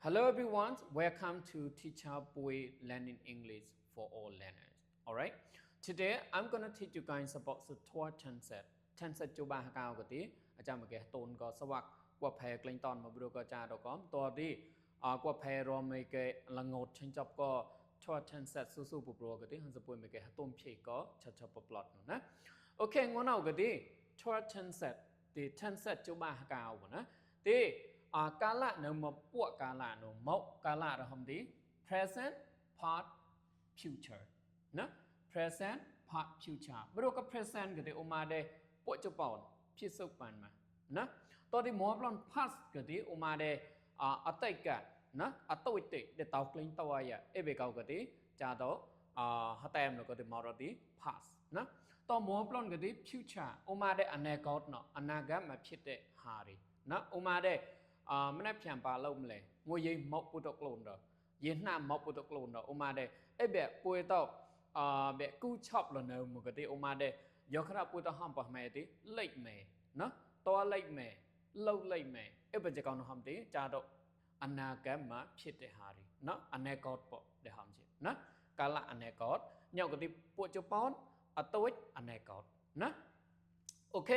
Hello everyone, welcome to Teacher Boy Learning English for all learners. Alright, today I'm gonna teach you guys about the 12 tenses. Tenses จูบาฮากาวกติอาจารย์มาแก่ตูนก็สวักกว่าแพรกลิงตอนมาบรูก็จาดอกอมตัวที่กว่าแพรรอมไม่แก่ละงดชิงจับก็12 tenses สู้ๆปุบรัวกติหันสปุยไม่แก่ต้มเพก็ชัดๆปลอดนะโอเคงั้นเอากติ12 tenses ที่ tenses จูบาฮากาวนะที่กาละเนมปวกกาละเนมกาละเราทำดี present part future นะ present part future บรูก็ present ก็ได้ออกมาได้ปวดจะปอนพิสุปันมานะตอนที่หมอปลอน past ก็ได้ออกมาได้อัตติกะนะอัตวิติได้เตากลิ้งตัวอ่ะเอเบกเอาก็ได้จะต่อฮัตเต็มเราก็ได้มอร์ดี past นะตอนหมอปลอนก็ได้ future ออกมาได้อนาคตเนาะอนาคตมาพิจได้หารีนะออกมาได้ไม่ได้เพียงปลาลุ่มเลยมวยยิงมกปุตตะกลุนเด้อยิงหน้ามกปุตตะกลุนเด้อออกมาได้ไอ้แบบปุยต่อแบบกู้ชอบเลยเนอะมันก็ที่ออกมาได้ยกขึ้นปุยต่อห้ามปะแม่ที่เล็กแม่เนาะตัวเล็กแม่เล่าเล็กแม่ไอ้เป็นจะก่อนห้ามที่จ่าดอกอนาคตมาพิจารณารีเนาะอนาคตปะเดี๋ยวห้ามจินะกาละอนาคตเนี่ยก็ที่ปุยจะป้อนอัตวิอนาคตนะโอเค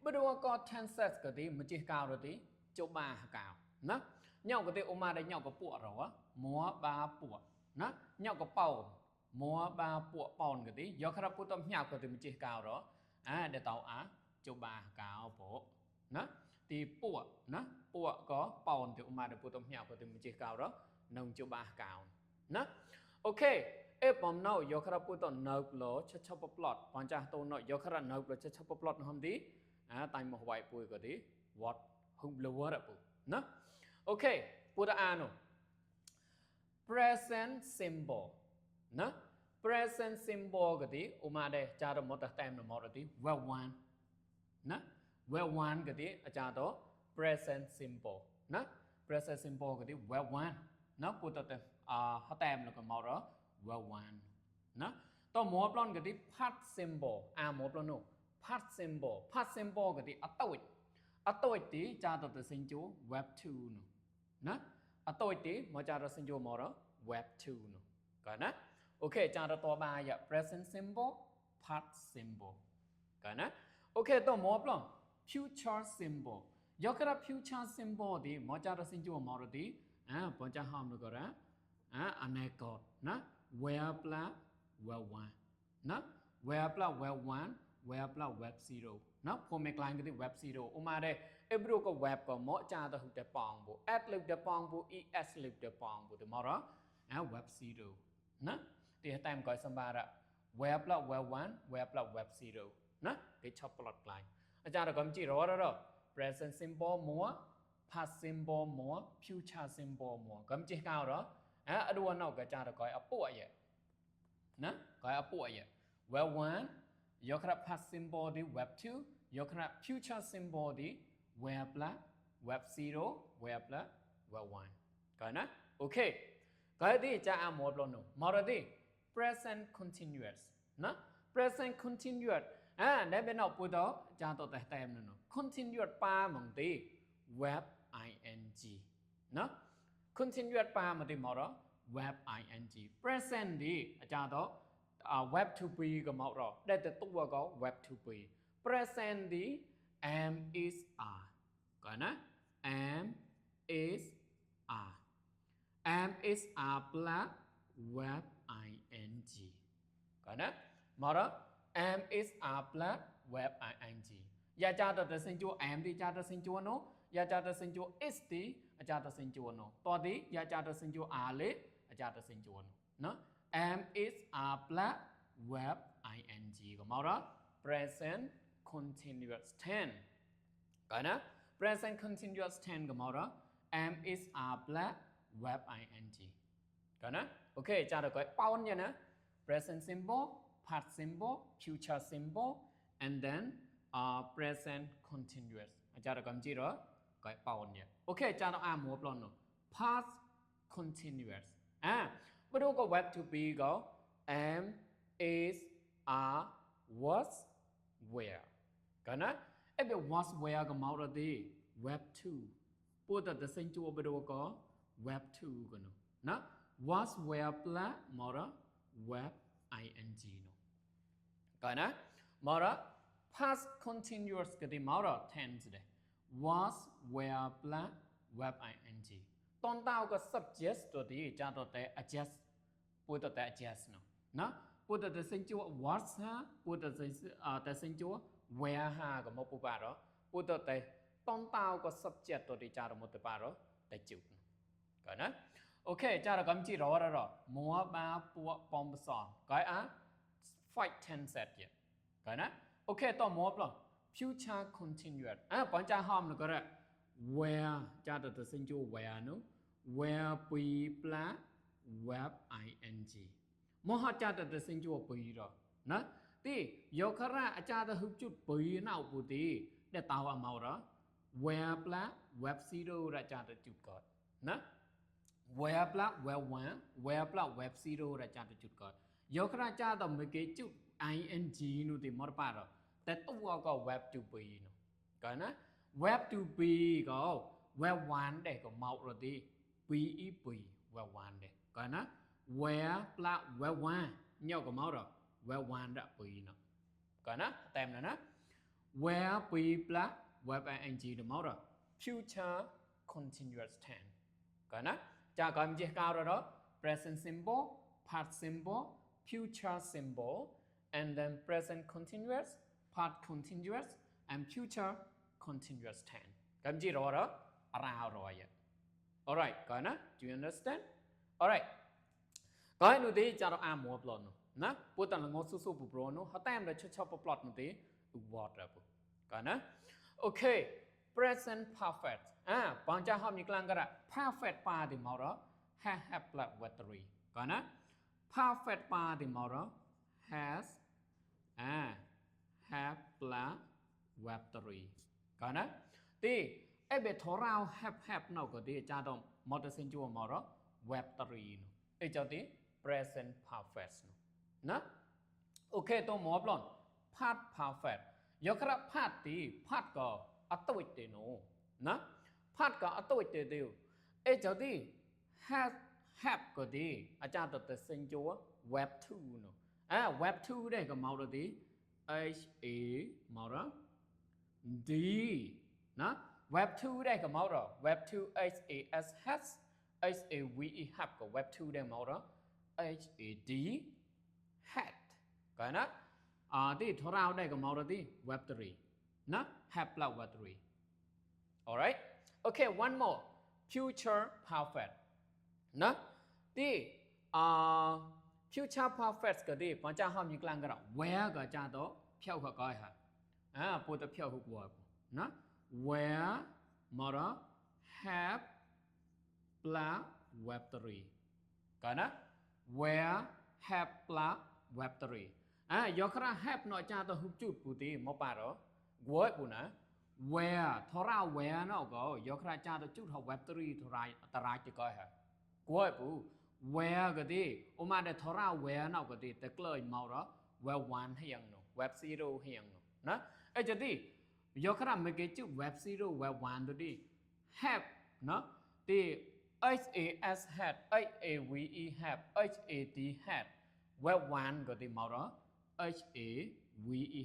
มาดูว่าก็ tenses ก็ที่มันจะกล่าวที่จูบาฮากาวนะเน่าก็เตออกมาได้เน่าก็ปวดหรอมัวบาปวดนะเน่าก็เป่ามัวบาปวดปอนก็ตียกครับพูดต้มเน่าก็ตีมันจีกาวหรอเดี๋ยวเตาจูบาฮากาวโปนะตีปวดนะปวดก็ปอนเตออกมาได้พูดต้มเน่าก็ตีมันจีกาวหรอนงจูบาฮากาวนะโอเคปอมเน่ายกครับพูดต้มเน่าโลชับปลอดปอนจ่าตัวเน่ายกครับเน่าโลชับปลอดนะครับดีตายมาไหวปุยก็ตี what hung blower up na okay put ano present symbol na present symbol gati umade cha do mot time no mot ti well one na well one gati acha do present symbol na present symbol gati well one na put the ha time no ko mot ro well one na to mo plon gati part symbol mo plon no part symbol gati atawitอัตวิตีจาตัวสิงจู web 2นู่นะอัตวิตีมาจาตัวสิงจูมอร์ web 2นู่กันนะโอเคจาตัวบายะ present symbol past symbol กันนะโอเคตัวมอปลอม future symbol ยกระดับ future symbol ดีมาจาตัวสิงจูมอร์ดีปนจะห้ามดูก่อนนะอนาคตนะ where plus where one นะ where plus where one where plus web 0นะพอไม่กลายก็ที่ web 0ออกมาได้เอฟรูก็ web ก็เหมาะจ้าตัวหุ่นเดปองบุ add ลิฟเดปองบุ es ลิฟเดปองบุแต่มอร์web 0นะที่ให้ตามก่อนสมบัติ web ละ web 1 web ละ web 0นะที่ชอบปลอดกลายอาจารย์เราก็มีรอแล้ว present symbol มัว past symbol มัว future symbol มัวก็มีก้าวหรอดูว่าเราก็อาจารย์เราก็เอาป่วยนะก็เอาป่วย web 1ยกระดับ past symbol ดี web 2ยกระดับ future symbol ดี web ละ web 0 web ละ web 1กันนะโอเคก็ที่จะเอาหมดแล้วนู่นมาดูที่ present continuous นะ present continuousได้เป็นเอาพูดต่อจะต่อแต่เต็มนู่น continuous ป้ามึงที่ web ing นะ continuous ป้ามึงที่มาดู web ing present ดีจะต่อweb to be ก็มาแล้วได้แต่ตัวก็ web to be present ดี am is are กันนะ am is are am is are plus web ing กันนะมาแล้ว am is are plus web ing อย่าจ้าแต่สิ่งจู am ดีจ้าแต่สิ่งจูโนอย่าจ้าแต่สิ่งจู is ดีจ้าแต่สิ่งจูโนตัวดีอย่าจ้าแต่สิ่งจู are เลยจ้าแต่สิ่งจูโนเนาะam is are plus web ing ก็มาแล้ว present continuous tense กันนะ present continuous tense ก็มาแล้ว am is are plus web ing กันนะโอเคจ้าเราก็เป้าเนี่ยนะ present symbol past symbol future symbol and then present continuous จ้าเราก็มีรอก็เป้าเนี่ยโอเคจ้าเราหมดแล้วเนาะ past continuousมาดูก็ web to be ก็ am is are was where กันนะไอ้แบบ was where ก็มาแล้วดี web 2พูดแต่สิ่งจูไปดูก็ web 2ကနော်နော် was were plus မော်ရ web ing နော်ကဲနော်မော်ရ past continuous ကတိမော်ရ tense တဲ့ was were plus web ing ตอนต้าก็ subject ตัวที่จะตัวแต่ adjust พูดตัวแต่ adjust เนาะนะพูดตัวแต่สิ่งที่ว่า was ฮะพูดตัวแต่สิ่งที่ว่า where ฮะก็ไม่พูดป่ะหรอพูดตัวแต่ตอนต้าก็ subject ตัวที่จะตัวหมดแต่ป่ะหรอแต่จุดก่อนนะโอเคจะเรากำจีรอแล้วหรอมัวบาปัวปอมสอนก็อ่ะ fight tense set เนี่ยก่อนนะโอเคต่อมัวปล่ะ future continuous ปัญจห้อมก็ได้ where จะตัวสิ่งที่ where เนาะ where be plus web ing มหาจารย์แต่สิ่งที่ว่าปีหรอนะที่ยกขระอาจารย์หุบจุดปีน่าอุปติได้ตาวมาหรอ where plus web zero อาจารย์จุดก่อนนะ where plus web one where plus web zero อาจารย์จุดก่อนยกขระอาจารย์ต้องมีกี่จุด ing นู่นที่มรป่าหรอแต่ตัวก็ web จุดปีเนาะก่อนนะ web จุดปีก็ web one ได้ก็มาหรอที่ปีอีปี web one ได้ก่อนนะ where plus web one nhau có máu rồi web one đã bị nó còn á tem này nó where be plus web ing được máu rồi future continuous tense còn á cha còn gì cao rồi đó present simple past simple future simple and then present continuous past continuous and future continuous tense cầm gì rồi đó around rồi alright còn á do you understand alright có nụ tí cho nó mua plot nó bữa tao là ngô su su bù nó họ tem là cho plot nụ tí word rồi có nó ok present perfect bằng cha hôm như lang cái perfect pa thì màu đó have plus web 3 có nó perfect pa thì màu đó has have plus web 3 có nó tí ai biết thổ rau have nào có tí cha đồng một sinh chua màu đó web 3 ai cho tí present perfect นะโอเคตัวหมอปลอน past perfect ยกครับ past ตี past ก็อัตวิเตโนนะ past ก็อัตวิเตเดียวเจ้าที่ have ก็ดีอาจารย์ตัดแต่สิ่งจัว web 2เนาะweb 2ได้ก็มาแล้วดี ha มาแล้ว d นะ web 2ได้ก็มาแล้ว web 2 has have have ก็ web 2ได้มาแล้วhad ก็นะที่ทราได้ก็มาแล้วที่ web 3นะ have plus web 3 alright okay one more future perfect นะที่future perfect ก็ที่ปัญจห้อมยิ่งกลางก็ where ก็จะต้องเพี้ยวก็ก้อยฮะพูดแต่เพี้ยวหุบวัวนะ where มาแล้ว have plus web 3ก็นะ where have plus web 3ยกระ have หน่อยจ้าตัวหุบจุดปูตีมอป่าหรอวัวปูนะ where ทรา where เนาะก็ยกระจ้าตัวจุดหอบ web 3ทรายตรายจะก้อยฮะวัวปู where ก็ดีอุมาเดทรา where เนาะก็ดีแต่เกลยมาหรอ web 1ให้ยังเนาะ web 0ให้ยังเนาะนะจะดียกระเมื่อกี้จุด web 0 web 1ตัวดี have เนาะที่ has had have had web 1ก็ที่มาหรอ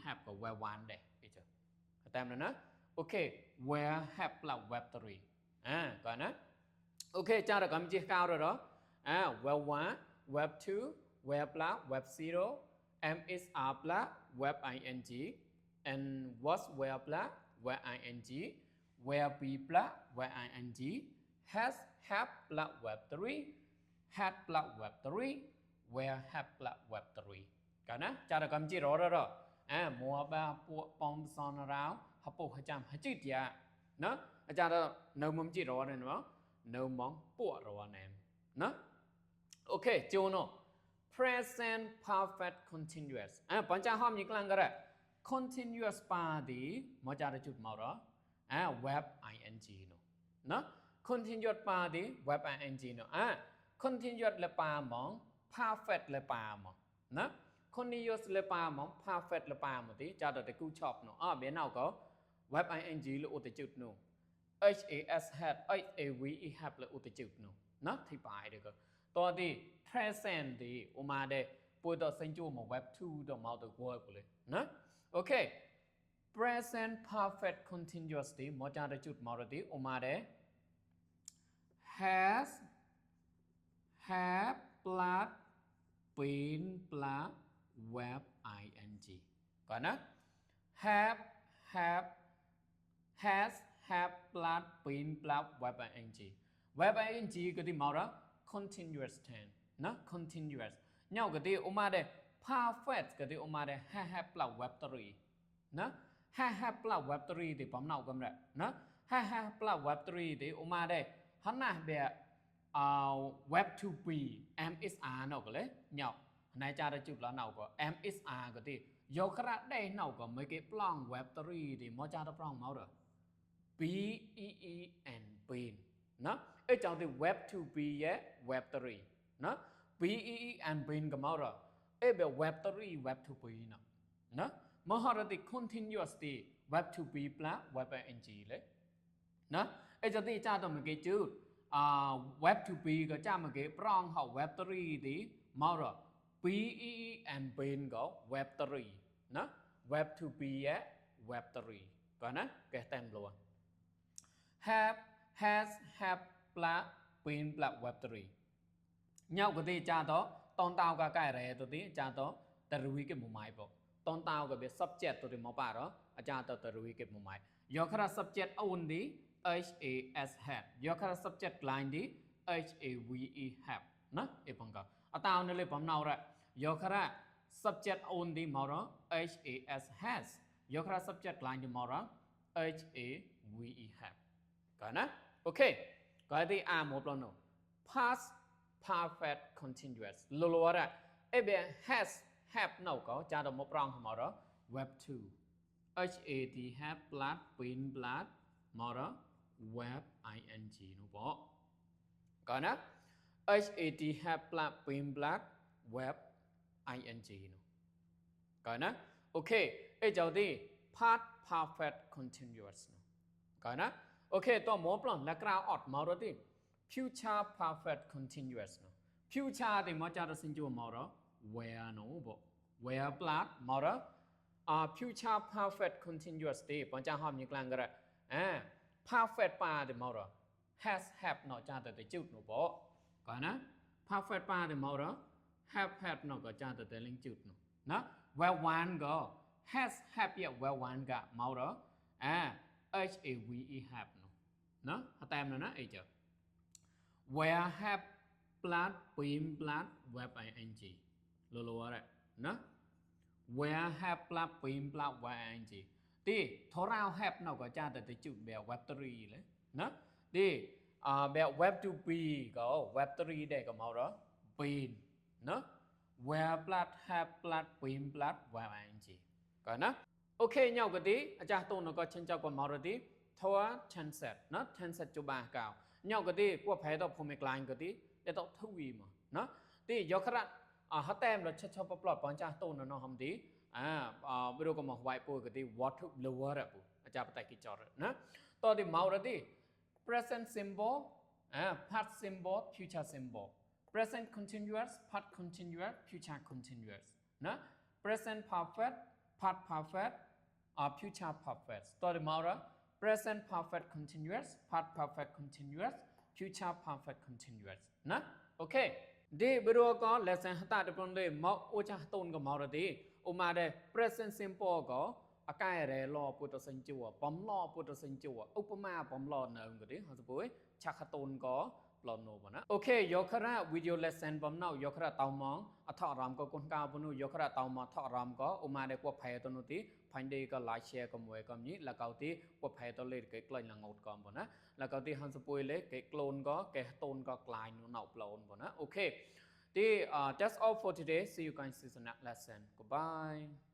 have ก็ web 1ได้ไปเจอตามนั้นนะโอเค where have plus web 3ก่อนนะโอเคจ้าเรากำลังจะก้าวแล้วweb 1 web 2 web plus web 0 msr plus web ing and was web plus web ing web b plus web ing has have plus web 3 had plus web 3 where have plus web 3กันนะจะเรากำลังจะรอแล้วมัวบ้าปัวปอมซอนราวฮับปูฮัจามฮัจิตยานะอาจารย์เราเนื้อมันจะรอเนี่ยมั้งเนื้อมองปัวรอเนี่ยนะโอเคโจโน่ present perfect continuous ปัญจห้อมยิ่งกลางก็ได้ continuous ปาดีมาจากจุดมาหรอweb ing เนาะcontinuous ปาดี web ing เนาะcontinuous เลยปามอง perfect เลยปามองนะcontinuous เลยปามอง perfect เลยปามองที่จะได้กู้ชอบเนาะเบียนเอาก็ web ing เลยอุตจุดเนาะ has had have have เลยอุตจุเนาะนะที่ปลายเด็กก็ตัวที่ present ที่อุมาเดปวดตัวเซนจูมา web 2ตัวมาตัว word เลยนะโอเค present perfect continuous ที่มอจารจุดมาตัวอุมาเด has have plus been plus verb ing ก่อนนะ have has have plus been plus verb ing verb ing ก็ที่มาแล้ว continuous tense นะ continuous เนี่ยก็ที่อุมาเด perfect ก็ที่อุมาเด have plus verb 3นะ have plus verb 3ที่ผมเล่ากันแล้วนะ have plus verb 3ที่อุมาเดฮันน่ะแบบ web to be msr เนาะก็เลยเนี่ยนายจารจุดแล้วเนาะก็ msr ก็ที่ยกระดับได้เนาะก็ไม่เก็บปล้อง web 3ที่มอจารปล้องเมาเด้อ been นะไอ้จังที่ web to be ရဲ့ web 3นะ been ก็เมาเด้อไอ้แบบ web 3 web to be เนาะนะมหาที่ continuous ที่ web to be plus web ing เลยนะไอ้จังที่จ้าต้องไม่เก็บจุดweb to be ก็จ้ามาเก็บปล้องเขา web 3ที่เมาเด้อ been ก็ web 3นะ web to be ရဲ့ web 3ก่อนนะแกเต็มล้วน have has have plus been plus web 3nhau cái gì cha đó tôn tao cả cái này tôi tí cha đó terui cái mồm máy bộ tôn tao cái việc subject tôi thì mò bà đó cha đó terui cái mồm máy do khá subject only has had do khá subject line đi have nó em bằng cả tao nên lấy bấm nào rồi do khá subject only màu đó has do khá subject line đi màu đó have cái nè ok cái gì một lần nữa past perfect continuous lolo ra e be has have nào có cha được một rong màu đó web 2 have plus been plus màu đó web ing nó bỏ cái nè have plus been plus web ing nó cái nè ok e cháu đi past perfect continuous cái nè ok tôi muốn plan là cái out màu đó đi future perfect continuous เนาะ future ที่มาจากสิ่งที่ว่ามาแล้ว where เนาะบ่ where plus มาแล้วfuture perfect continuous ที่ปอนจะหอมอย่างกลางก็ได้perfect ป่าที่มาแล้ว has have เนาะจากแต่จุดเนาะบ่ก่อนนะ perfect ป่าที่มาแล้ว have had เนาะก็จากแต่ลิงจุดเนาะนะ where one ก็ has have เนี่ย where one ก็มาแล้ว have เนาะนะแต้มแล้วนะไอ้เจ้าwhere have plus been plus web ing lolo rồi nó where have plus been plus web ing thì thổ rao have nào có cha từ chữ bèo web 3 đấy nó thì bèo web to be có web 3 đây có màu đó been nó where plus have plus been plus web ing có nó ok nhau cái tí cha tôi nó có chân cho còn màu rồi tí thua tense nó tense cho ba cao nhau cái tí qua phải đọc phong line cái tí để đọc thú vị mà nó tí do khá hát tem là chất cho plot bọn cha tôn nó không tí video có một vài bữa cái tí what to lower rồi cha bắt tay cái trò rồi nó tôi thì màu rồi tí present symbol past symbol future symbol present continuous past continuous future continuous nó present perfect past perfect future perfect tôi thì màu đó present perfect continuous past perfect continuous future perfect continuous นะโอเคဒီဘီရိုက lesson ဟတာတပွန်လေးမောက်အိုချာတုံကမော်ရတီဥမာတဲ့ present simple ကအကဲရဲလောပုတစင်ကျူបំလောပုတစင်ကျူឧបមាបំလောនៅក៏ទីហៅសពួយឆាក់តុនក៏ប្លន់នោះបងណាអូខេយកខរៈ video lesson បំណៅយកខរៈតោម៉ងអថរំក៏គុនកៅបនុយកខរៈតោម៉ថរំក៏ឧមាတဲ့ពផែតនោះទីផាញ់ដីក៏ like share ក៏មួយក៏ញីលកៅទីពផែតលេគេក្លែងលងត់ក៏បងណាលកៅទីហៅសពួយលេគេក្លូនក៏គេតុនក៏ក្លាញនោះនៅប្លូនបងណាអូខេទី that's all for today see you guys in the next lesson goodbye